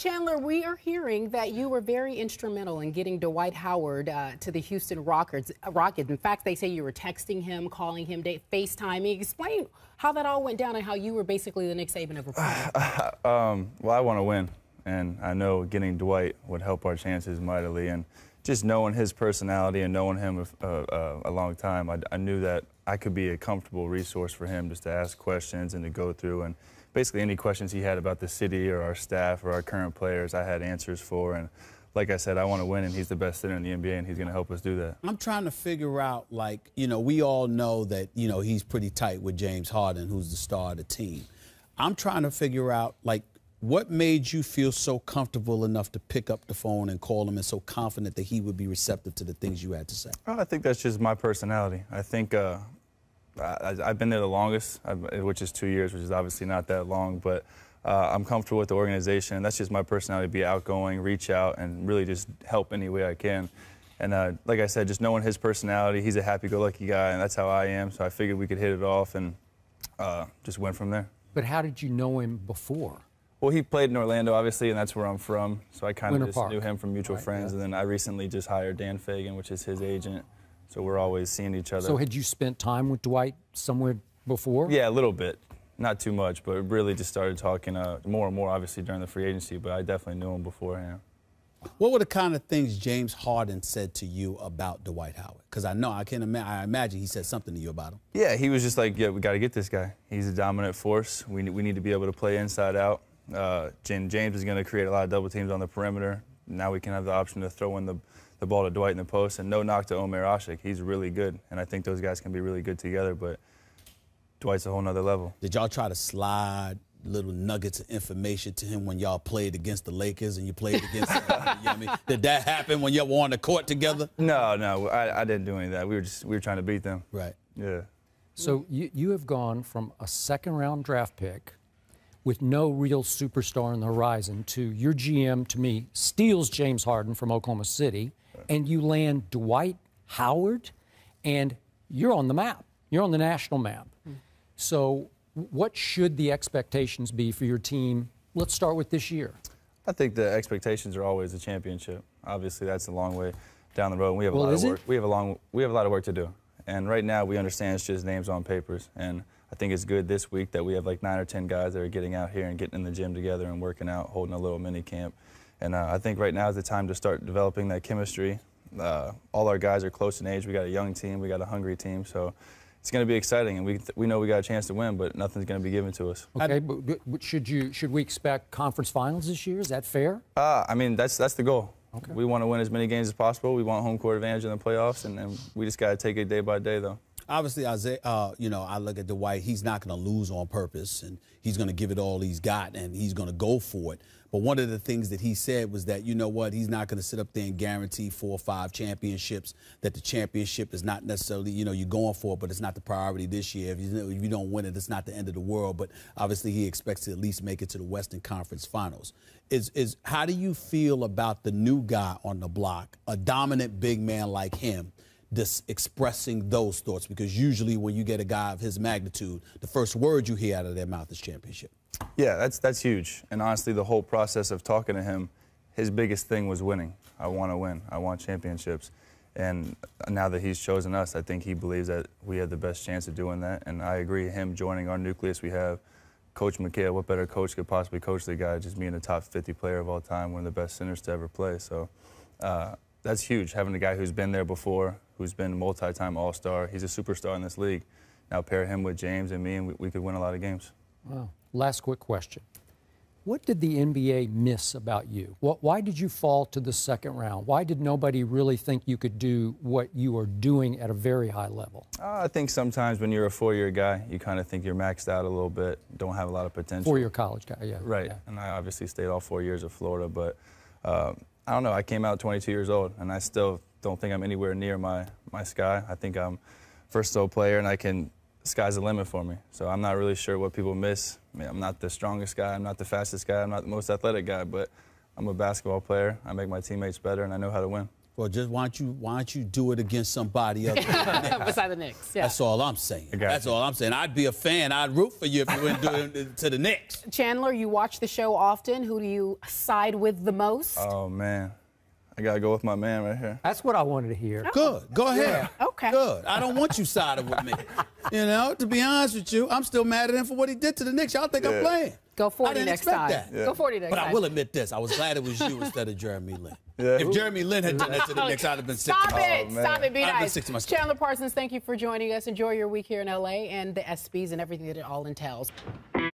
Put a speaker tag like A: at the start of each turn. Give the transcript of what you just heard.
A: Chandler, we are hearing that you were very instrumental in getting Dwight Howard to the Houston Rockets. In fact, they say you were texting him, calling him, FaceTiming. Explain how that all went down and how you were basically the Nick Saban of recruiting.
B: Well, I want to win, and I know getting Dwight would help our chances mightily. And just knowing his personality and knowing him a long time, I knew that I could be a comfortable resource for him just to ask questions and to go through. And basically any questions he had about the city or our staff or our current players, I had answers for. And like I said, I want to win, and he's the best center in the NBA, and he's going to help us do that.
C: I'm trying to figure out, like, we all know that, he's pretty tight with James Harden, who's the star of the team. I'm trying to figure out, like, what made you feel so comfortable enough to pick up the phone and call him and so confident that he would be receptive to the things you had to say?
B: I think that's just my personality. I think I've been there the longest, which is 2 years, which is obviously not that long, but I'm comfortable with the organization. That's just my personality, be outgoing, reach out, and really just help any way I can. And like I said, just knowing his personality, he's a happy-go-lucky guy, and that's how I am, so I figured we could hit it off and just went from there.
D: But how did you know him before?
B: Well, he played in Orlando, obviously, and that's where I'm from, so I kind of just knew him from mutual friends. And then I recently just hired Dan Fagan, which is his agent, so we're always seeing each other.
D: So had you spent time with Dwight somewhere before?
B: Yeah, a little bit. Not too much, but really just started talking more and more, obviously, during the free agency, but I definitely knew him beforehand.
C: What were the kind of things James Harden said to you about Dwight Howard? Because I imagine he said something to you about him.
B: Yeah, he was just like, yeah, we got to get this guy. He's a dominant force. We need to be able to play inside out. James is going to create a lot of double teams on the perimeter. Now we can have the option to throw in the ball to Dwight in the post, and no knock to Omer Ashik. He's really good, and I think those guys can be really good together, but Dwight's a whole nother level.
C: Did y'all try to slide little nuggets of information to him when y'all played against the Lakers and you played against Did that happen when y'all were on the court together?
B: No, I didn't do any of that. We were trying to beat them.
C: Right.
B: Yeah.
D: So you have gone from a second-round draft pick with no real superstar on the horizon to your GM, to me, steals James Harden from Oklahoma City, and you land Dwight Howard, and you're on the map. You're on the national map. So what should the expectations be for your team? Let's start with this year.
B: I think the expectations are always a championship. Obviously, that's a long way down the road. We have a lot of work. We have a lot of work to do. And right now, we understand it's just names on papers. And I think it's good this week that we have like 9 or 10 guys that are getting out here and getting in the gym together and working out, holding a little mini camp. And I think right now is the time to start developing that chemistry. All our guys are close in age. We got a young team. We got a hungry team. So it's going to be exciting, and we know we got a chance to win, but nothing's going to be given to us.
D: Okay, but should we expect conference finals this year? Is that fair?
B: I mean, that's the goal.
D: Okay.
B: We want to win as many games as possible. We want home court advantage in the playoffs, and we just got to take it day by day, though.
C: Obviously, Isaiah, I look at Dwight. He's not going to lose on purpose, and he's going to give it all he's got, and he's going to go for it. But one of the things that he said was that, he's not going to sit up there and guarantee 4 or 5 championships, that the championship is not necessarily, you're going for it, but it's not the priority this year. If you don't win it, it's not the end of the world. But obviously, he expects to at least make it to the Western Conference Finals. How do you feel about the new guy on the block, a dominant big man like him, just expressing those thoughts? Because usually when you get a guy of his magnitude, the first word you hear out of their mouth is championship.
B: Yeah, that's huge. And honestly, the whole process of talking to him, his biggest thing was winning. I want to win. I want championships. And now that he's chosen us, I think he believes that we have the best chance of doing that. And I agree, him joining our nucleus, we have Coach McHale. What better coach could possibly coach the guy, just being a top 50 player of all time, one of the best centers to ever play. So that's huge, having a guy who's been there before, who's been multi-time All-Star. He's a superstar in this league. Now pair him with James and me, and we could win a lot of games.
D: Wow. Last quick question. What did the NBA miss about you? Why did you fall to the second round? Why did nobody really think you could do what you are doing at a very high level?
B: I think sometimes when you're a 4-year guy, you kind of think you're maxed out a little bit, don't have a lot of potential.
D: 4-year college guy, yeah.
B: Right, yeah. And I obviously stayed all 4 years of Florida, but I don't know, I came out 22 years old, and I still don't think I'm anywhere near my sky. I think I'm versatile player, and sky's the limit for me. So I'm not really sure what people miss. I mean, I'm not the strongest guy, I'm not the fastest guy, I'm not the most athletic guy, but I'm a basketball player. I make my teammates better, and I know how to win.
C: Well, just why don't you do it against somebody other than the Knicks?
A: Besides the Knicks, yeah.
C: That's all I'm saying. That's all I'm saying. I'd be a fan. I'd root for you if you went to the Knicks.
A: Chandler, you watch the show often. Who do you side with the most?
B: Oh, man. I got to go with my man right here.
D: That's what I wanted to hear.
C: Good. Go ahead.
A: Yeah. Okay.
C: Good. I don't want you siding with me. You know, to be honest with you, I'm still mad at him for what he did to the Knicks. Y'all think I'm playing?
A: Go 40
C: I didn't
A: next
C: expect
A: time.
C: that.
A: Yeah. Go 40 next time.
C: But I will admit this. I was glad it was you instead of Jeremy Lin.
B: Yeah.
C: If Jeremy Lin had done that to the Knicks, I'd have been sick.
A: Stop it. Stop it. Be
C: I'd have been
A: nice.
C: sick to my stomach.
A: Chandler Parsons, thank you for joining us. Enjoy your week here in L.A. and the ESPYs and everything that it all entails.